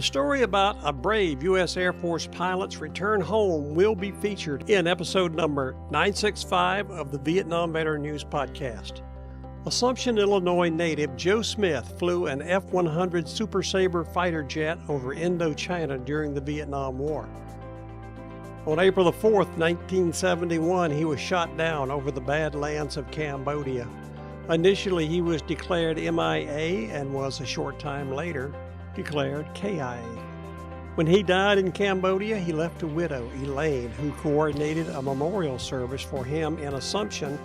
story about a brave U.S. Air Force pilot's return home will be featured in episode number 965 of the Vietnam Veteran News Podcast. Assumption, Illinois native Joe Smith flew an F-100 Super Sabre fighter jet over Indochina during the Vietnam War. On April 4, 1971, he was shot down over the Badlands of Cambodia. Initially, he was declared MIA and was a short time later declared KIA. When he died in Cambodia, he left a widow, Elaine, who coordinated a memorial service for him in Assumption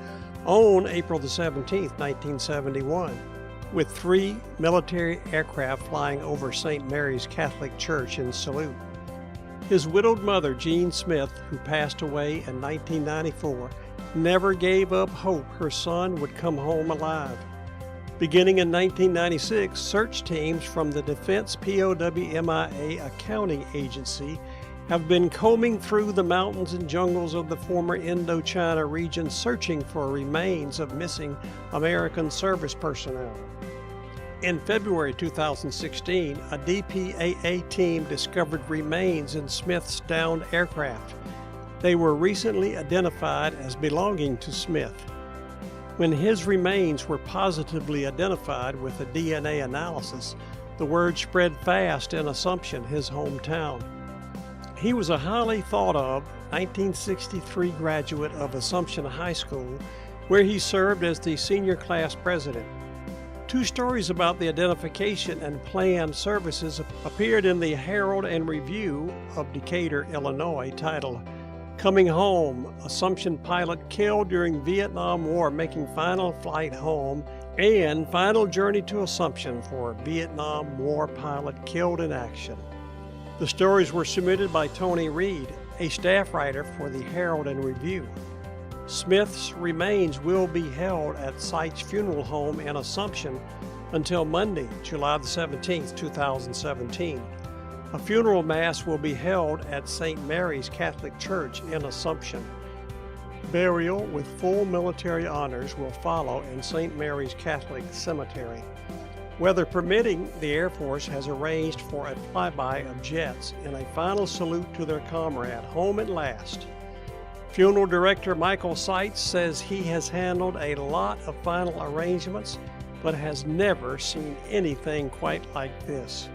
on April 17, 1971, with 3 military aircraft flying over St. Mary's Catholic Church in salute. His widowed mother, Jean Smith, who passed away in 1994, never gave up hope her son would come home alive. Beginning in 1996, search teams from the Defense POW-MIA Accounting Agency have been combing through the mountains and jungles of the former Indochina region searching for remains of missing American service personnel. In February 2016, a DPAA team discovered remains in Smith's downed aircraft. They were recently identified as belonging to Smith. When his remains were positively identified with a DNA analysis, the word spread fast in Assumption, his hometown. He was a highly thought of 1963 graduate of Assumption High School, where he served as the senior class president. 2 stories about the identification and planned services appeared in the Herald and Review of Decatur, Illinois, titled Coming Home, Assumption Pilot Killed During Vietnam War Making Final Flight Home, and Final Journey to Assumption for Vietnam War Pilot Killed in Action. The stories were submitted by Tony Reed, a staff writer for the Herald and Review. Smith's remains will be held at Sykes Funeral Home in Assumption until Monday, July 17, 2017. A funeral mass will be held at St. Mary's Catholic Church in Assumption. Burial with full military honors will follow in St. Mary's Catholic Cemetery. Weather permitting, the Air Force has arranged for a flyby of jets in a final salute to their comrade, home at last. Funeral Director Michael Seitz says he has handled a lot of final arrangements, but has never seen anything quite like this.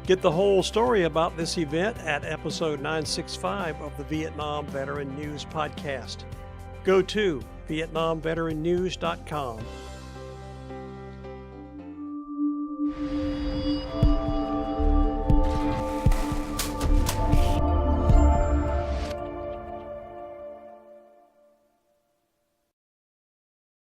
Get the whole story about this event at episode 965 of the Vietnam Veteran News Podcast. Go to VietnamVeteranNews.com.